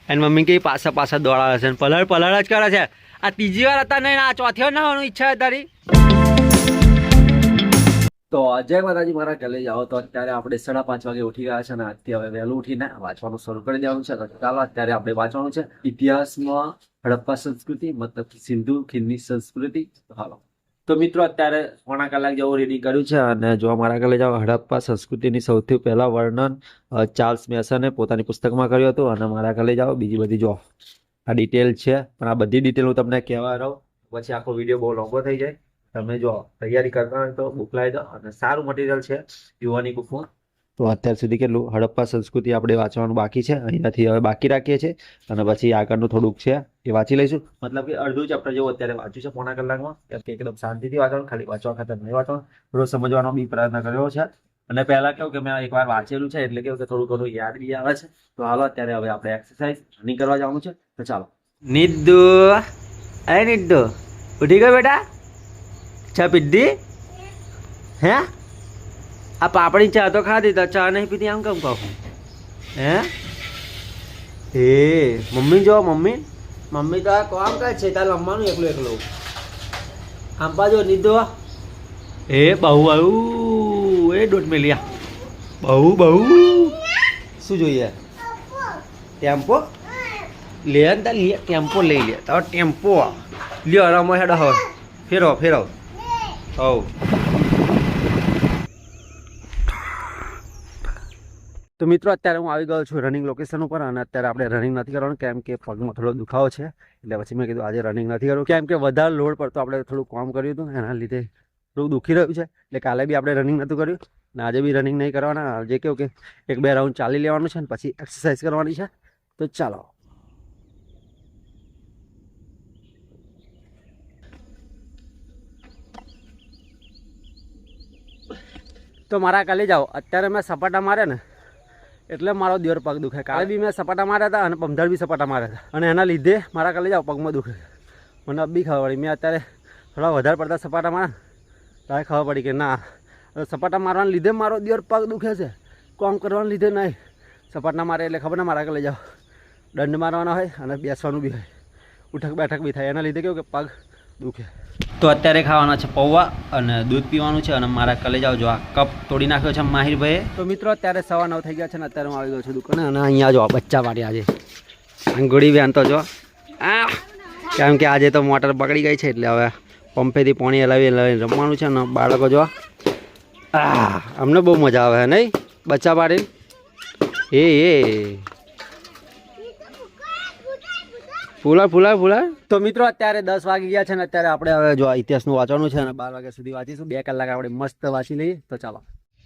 અને મમ્મી કે પાછા પાછા દોડાવે છે પલળ પલળ જ કરે છે આ ત્રીજી વાર હતા નહીં આ ચોથી વાર ના હોવાની ઈચ્છા છે તારી તો જય માતાજી મારા ઘરે જાઓ તો અત્યારે આપણે 5:30 વાગે ઉઠી ગયા છે અને આજથી હવે વહેલું ઉઠીને વાંચવાનું શરૂ કરી દેવાનું છે તો ચાલો અત્યારે આપણે વાંચવાનું છે ઇતિહાસમાં હડપ્પા સંસ્કૃતિ મતલબ સિંધુ ખીણની સંસ્કૃતિ હાલો તો મિત્રો અત્યારે 1.5 કલાક જેવું રીડિંગ કર્યું છે અને જો મારા ઘરે જાઓ હડપ્પા સંસ્કૃતિની સૌથી પહેલા વર્ણન ચાર્લ્સ મેસને પોતાની પુસ્તકમાં કર્યું હતું અને મારા ઘરે જાઓ બીજી બધી જો આ ડિટેલ છે પણ આ બધી ડિટેલ હું તમને કહેવા રહું પછી આખો વિડીયો બહુ લાંબો થઈ જાય તમે જો તૈયારી કરતા હોય તો બુક લાવી દો અને સારું મટીરિયલ છે યુવાની બુકમાં તો અત્યાર સુધી કેટલું હડપ્પા સંસ્કૃતિ આપણે વાંચવાનું બાકી છે અહીંયાથી હવે બાકી રાખીએ છીએ અને પછી આગળનું થોડુંક છે એ વાંચી લઈશું મતલબ કે અડધું ચેપ્ટર જેવું અત્યારે વાંચ્યું છે 1.5 કલાકમાં કેમ કે એકદમ શાંતિથી વાંચવાનું ખાલી વાંચવા ખાતર નહીં વાંચવાનું રોજ સમજવાનો બી પ્રયત્ન કર્યો છે અને પહેલા કેવું કે મેં એકવાર વાંચેલું છે એટલે કેવું કે થોડું ઘણું યાદ બી આવે છે તો હાલો અત્યારે હવે આપણે એક્સરસાઇઝ રનિંગ કરવા જવાનું છે તો ચાલો નિદ્દુ અરે નિદ્દુ ઉઠી ગયો બેટા ચા પીધી હે આ પાપડી ચા તો ખાધી તો ચા નહીં પીધી આમ કેમ કહું હે એ મમ્મી જો મમ્મી તો આ કામ કરે છે તારે રમવાનું એકલું એકલું આમ પાછો નીધો એ બહુ આવું એ દોઢ મેલિયા બહુ શું જોઈએ ટેમ્પો લે ને તાર લે ટેમ્પો લઈ લે તારો ટેમ્પો લ્યો રમો હેડો હવે ફેરવો હવ તો મિત્રો અત્યારે હું આવી ગયો છું રનિંગ લોકેશન ઉપર અને અત્યારે આપણે રનિંગ નથી કરવાનું કેમ કે પગમાં થોડો દુખાવો છે એટલે પછી મેં કીધું આજે રનિંગ નથી કરવું કેમ કે વધારે લોડ પડતો આપણે થોડું કામ કર્યું હતું એના લીધે થોડું દુખી રહ્યું છે એટલે કાલે બી આપણે રનિંગ નહોતું કર્યું અને આજે બી રનિંગ નહીં કરવાના આજે કેવું કે 1-2 રાઉન્ડ ચાલી લેવાનું છે અને પછી એક્સરસાઇઝ કરવાની છે તો ચાલો તો મારા કાલે જાઓ અત્યારે મેં સપાટા મારે ને એટલે મારો દિયોર પગ દુખે કાલે બી મેં સપાટા માર્યા હતા અને પમધાર બી સપાટા માર્યા હતા અને એના લીધે મારા કાલે જાઓ પગમાં દુખે મને બી ખબર પડી મેં અત્યારે થોડા વધારે પડતા સપાટા માર્યા ત્યારે ખબર પડી કે ના સપાટા મારવાના લીધે મારો દિયોર પગ દુખે છે કામ કરવાના લીધે નહીં સપાટા મારે એટલે ખબર ને મારા કાલે જાઓ દંડ મારવાના હોય અને બેસવાનું બી હોય ઉઠક બેઠક બી થાય એના લીધે કેવું કે પગ દુખે તો અત્યારે ખાવાના છે પૌવા અને દૂધ પીવાનું છે અને મારા કલે જાઓ જો આ કપ તોડી નાખ્યો છે માહિરભાઈએ તો મિત્રો અત્યારે 9:15 થઈ ગયા છે ને અત્યારે હું આવી ગયો છું દુકાને અને અહીંયા જો બચ્ચા પાડ્યા છે આંગળી બેન તો જો કેમ કે આજે તો મોટર બગડી ગઈ છે એટલે હવે પંપેથી પાણી હલાવી રમવાનું છે અને બાળકો જો અમને બહુ મજા આવે નહીં બચ્ચા પાડીને એ ફૂલા તો મિત્રો અત્યારે 10 વાગી ગયા છે ને અત્યારે આપણે હવે જો ઇતિહાસનું વાંચવાનું છે અને 12 વાગ્યા સુધી વાંચીશું 2 કલાક આપણે મસ્ત વાંચી લઈએ તો ચાલો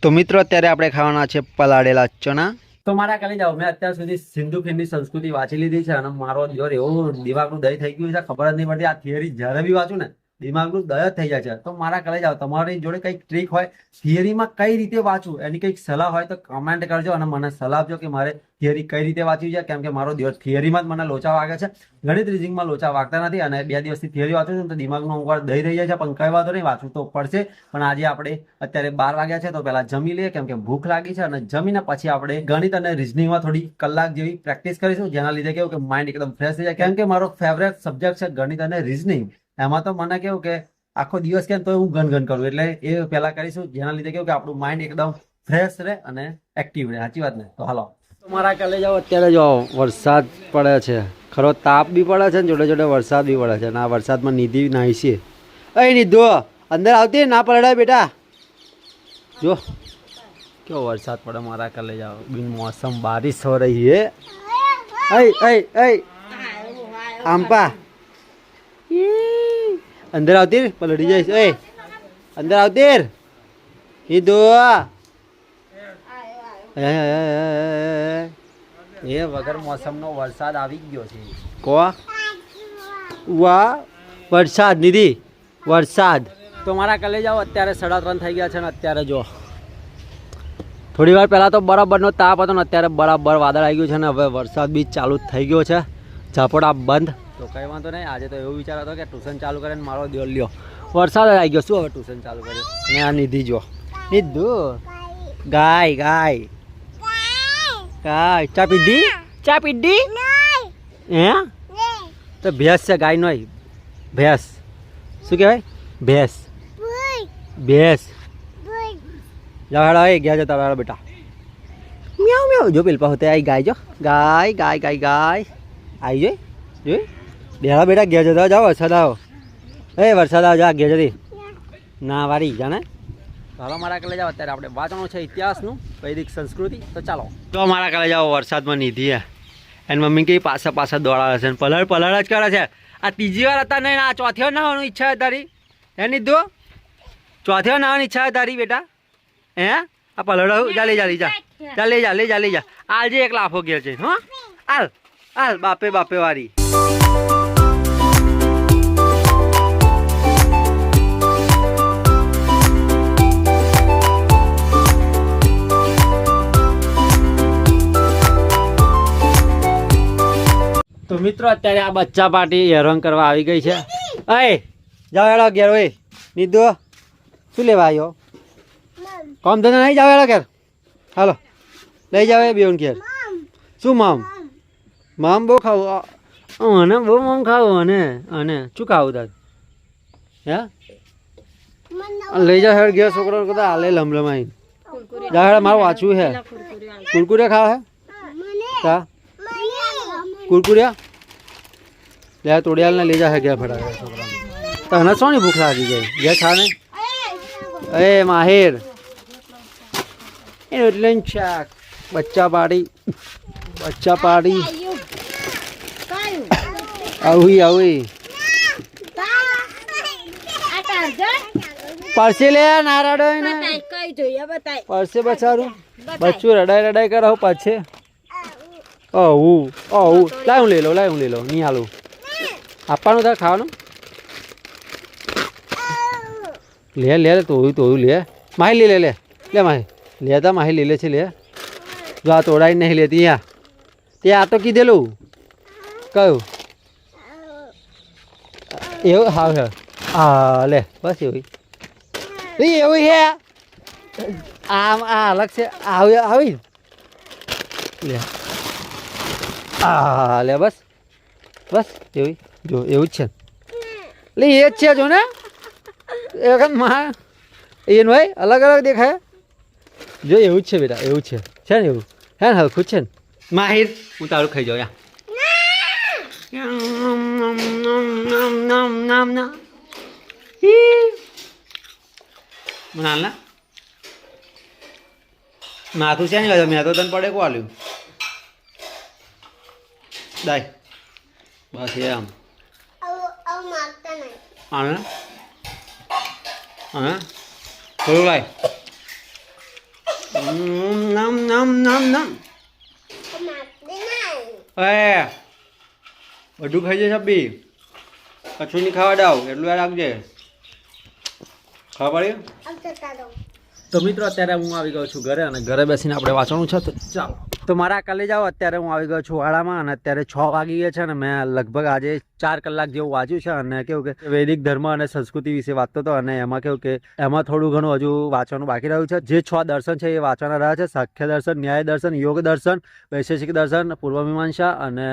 તો મિત્રો અત્યારે આપણે ખાવાના છે પલાળેલા ચણા તો મારા કાલે જાઓ મેં અત્યાર સુધી સિંધુ ખીણની સંસ્કૃતિ વાંચી લીધી છે અને મારો જોર એવું દિમાગનું દહીં થઈ ગયું છે ખબર જ નહીં પડતી આ થિયરી જ્યારે બી વાંચું ને દિમાગનું દય જ થઈ જાય છે તો મારા કાલે જાઓ તમારી જોડે કંઈક ટ્રીક હોય થિયરીમાં કઈ રીતે વાંચવું એની કંઈક સલાહ હોય તો કમેન્ટ કરજો અને મને સલાહ આપજો કે મારે થિયરી કઈ રીતે વાંચવી છે કેમ કે મારો દિવસ થિયરીમાં જ મને લોચા વાગે છે ગણિત રીઝનિંગમાં લોચા વાગતા નથી અને 2 દિવસથી થિયરી વાંચું છું તો દિમાગમાં ઊંઘ દઈ રહી જાય છે પણ કઈ વાંધો નહીં વાંચવું તો પડશે પણ આજે આપણે અત્યારે 12 વાગ્યા છે તો પહેલા જમી લઈએ કેમ કે ભૂખ લાગી છે અને જમીને પછી આપણે ગણિત અને રીઝનિંગમાં થોડી કલાક જેવી પ્રેક્ટિસ કરીશું જેના લીધે કેવું કે માઇન્ડ એકદમ ફ્રેશ થઈ જાય કેમ કે મારો ફેવરેટ સબ્જેક્ટ છે ગણિત અને રીઝનિંગ એમાં તો મને કેવું કે આખો દિવસ કેમ તો હું ગણ કરું એટલે એ પહેલા કરીશું જેના લીધે કેવું કે આપણું માઇન્ડ એકદમ ફ્રેશ રહે અને એક્ટિવ રહે સાચી વાત ને તો હાલો મારા કાલે જાઓ અત્યારે જો વરસાદ પડે છે ખરો તાપ બી પડે છે ને જોડે જોડે વરસાદ બી પડે છે અને આ વરસાદમાં નિધિ નાહી છે એ નિધો અંદર આવતી ના પડે બેટા જો કેવો વરસાદ પડે મારા કાલે જાઓ બિન મોસમ બારિશ હો રહી હે આંપા અંદર આવતી પલડી જઈશ એ અંદર આવતી હિદો એ વગર મોસમનો વરસાદ આવી ગયો છે કો વાહ વરસાદ નિધિ વરસાદ તો મારા કલે જાઓ અત્યારે 3:30 થઈ ગયા છે ને અત્યારે જો થોડી વાર પહેલાં તો બરાબરનો તાપ હતો ને અત્યારે બરાબર વાદળ આવી ગયું છે ને હવે વરસાદ બી ચાલુ થઈ ગયો છે ઝાપડા બંધ તો કંઈ વાંધો નહીં આજે તો એવું વિચાર હતો કે ટ્યુશન ચાલુ કરે ને મારો દિયો લ્યો વરસાદ આવી ગયો શું હવે ટ્યુશન ચાલુ કર્યું અને આ નિધિ જો નિધુ ગાય ચા પીધી હે તો ભેંસ છે, ગાય નહીં, ભેંસ. શું કહેવાય? ભેંસ. ભેંસ. જાઓ હેડો, એ ગયા જતા હેડો બેટા. મ્યાઉ મ્યાઉ જો પેલ હોતે આવી ગાય, જો ગાય ગાય ગાય ગાય આવી જોઈ બેડા બેટા ગયા જતા જાઓ. વરસાદ આવ્યો, એ વરસાદ આવ્યો, જા ગયા જતી ના વારી જાને. ચાલો મારા કલે જાઓ. અત્યારે આપણે વાંચવાનું છે ઇતિહાસનું, વૈદિક સંસ્કૃતિ. તો ચાલો તો મારા કલે જાઓ. વરસાદમાં નિધિ હે એની મમ્મી કે પાછા પાછા દોડાવે છે, પલળ પલળ જ કરે છે. આ ત્રીજી વાર હતા નહીં, આ ચોથી વાર નાવાની ઈચ્છા છે તારી? હે નિધો, ચોથી વાર નાવાની ઈચ્છા છે તારી બેટા? હે આ પલળ જા લઈ જા લઈ જા ચાલ લઈ જા લઈ જા લઈ જા. આજે એક લાફો ઘેર છે. હા હાલ હાલ બાપે બાપે વારી. તો મિત્રો અત્યારે આ બચ્ચા પાર્ટી હેરાન કરવા આવી ગઈ છે. અય જાઓ હેડો ઘેર. હોય નિધો શું લેવા આવ્યો? કોમ ધંધો નહીં, જાઓ હેડો ઘેર. હાલો લઈ જાવ એ બેન ઘેર. શું મામ? મામ બહુ ખાવું અને બહુ મામ ખાવું અને શું ખાવું તાર? હે લઈ જાઓ હેડ ઘેર. છોકરો કદા હાલે લમલમાઈ. જાઓ હેડ, મારું વાંચવું છે. કુરકુરે ખાવા હે? તા કુરકુરિયા લે તોડિયાલ ને લઈ જા ઘેર ફટાફટ. છોકરા તને સોની ભૂખ લાગી ગઈ? ઘેર ખા ને. એ માહિર એટલે શાક બચ્ચા પાડી આવી પરસે લે નારાડો ને પરસે બચારું બચ્ચું રડાઈ કરાવું પાછે. લાય હું લઈ લઉં નહીં હાલું આપવાનું તારે ખાવાનું. લે તોયું લે માહી લે માહી લેતા માહી લે છે. લે જો આ તોડાઈ નહીં લેતી. તે આ તો કીધેલું કયું એવું? હા લે બસ એવું હે. આમ આ અલગ છે. આવી લે લે બસ એવું જો એવું જ છે. લે એ જ છે જો ને એક માં એનું હોય અલગ અલગ દેખાય. જો એવું જ છે બેટા, એવું છે ને એવું હે ને હરખું જ છે ને. માહિર હું તારું ખાઈ જાઉં. ના માથું છે ને મેં તો તને પડે કો આલ્યું દાય બસ એમ. થોડું લાય. બધું ખાઈ જાય છબ્બી. કશું નહીં ખાવા દાવ એટલું રાખજે. ખાવા પડ્યું? તો મિત્રો અત્યારે હું આવી ગયો છું ઘરે અને ઘરે બેસીને આપણે વાંચવાનું છે. તો ચાલો તો મારા કાલે જાઓ. અત્યારે હું આવી ગયો છું વાડામાં અને અત્યારે 6 વાગી ગયા છે અને મેં લગભગ આજે 4 કલાક જેવું વાંચ્યું છે. અને કેવું કે વૈદિક ધર્મ અને સંસ્કૃતિ વિશે વાંચતો હતો અને એમાં કેવું કે એમાં થોડું ઘણું હજુ વાંચવાનું બાકી રહ્યું છે. જે 6 દર્શન છે એ વાંચવાના રહ્યા છે: સાંખ્ય દર્શન, ન્યાય દર્શન, યોગ દર્શન, વૈશેષિક દર્શન, પૂર્વ મીમાંસા અને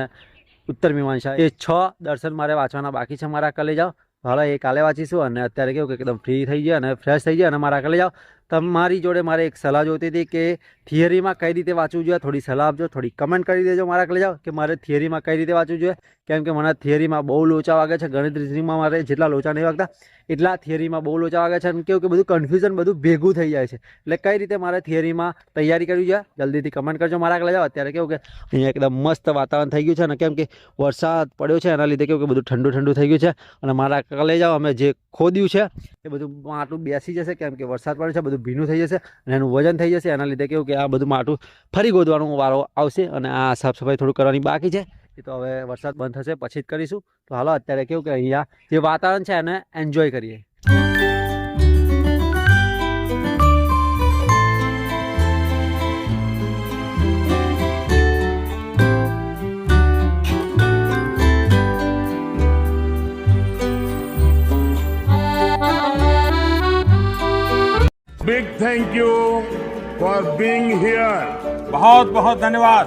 ઉત્તર મીમાંસા. એ 6 દર્શન મારે વાંચવાના બાકી છે મારા કાલે જાઓ. હાલો એ કાલે વાંચીશું. અને અત્યારે કેવું કે એકદમ ફ્રી થઈ જાય અને ફ્રેશ થઈ જાય અને મારા કાલે જાઓ. તમારી જોડે મારે એક સલાહ જોઈતી હતી કે થિયરીમાં કઈ રીતે વાંચવું જોઈએ. થોડી સલાહ આપજો, થોડી કમેન્ટ કરી દેજો મારા કાલે જાઓ કે મારે થિયરીમાં કઈ રીતે વાંચવું જોઈએ. કેમ કે મને થિયરીમાં બહુ લોચા વાગે છે. ગણિત રીઝનિંગમાં મારે જેટલા લોચા નહીં વાગતા એટલા થિયરીમાં બહુ લોચા વાગે છે. અને કેવું કે બધું કન્ફ્યુઝન બધું ભેગું થઈ જાય છે. એટલે કઈ રીતે મારે થિયરીમાં તૈયારી કરવી જોઈએ જલ્દીથી કમેન્ટ કરજો મારા કાલે જાઓ. અત્યારે કેવું કે અહીંયા એકદમ મસ્ત વાતાવરણ થઈ ગયું છે અને કેમ કે વરસાદ પડ્યો છે એના લીધે કેવું કે બધું ઠંડુ થઈ ગયું છે. અને મારા કાલે જાઓ અમે જે ખોદ્યું છે એ બધું માટું બેસી જશે કેમ કે વરસાદ પડે છે. બધું ભીનું થઈ જશે અને એનું વજન થઈ જશે. એના લીધે કેવું કે આ બધું માટું ફરી ગોદવાનું વારો આવશે અને આ સાફ સફાઈ થોડું કરવાની બાકી છે. એ તો હવે વરસાદ બંધ થશે પછી જ કરીશું. તો હાલો અત્યારે કેવું કે અહીંયા જે વાતાવરણ છે એને એન્જોય કરીએ. Big thank you for being here. बहुत बहुत धन्यवाद.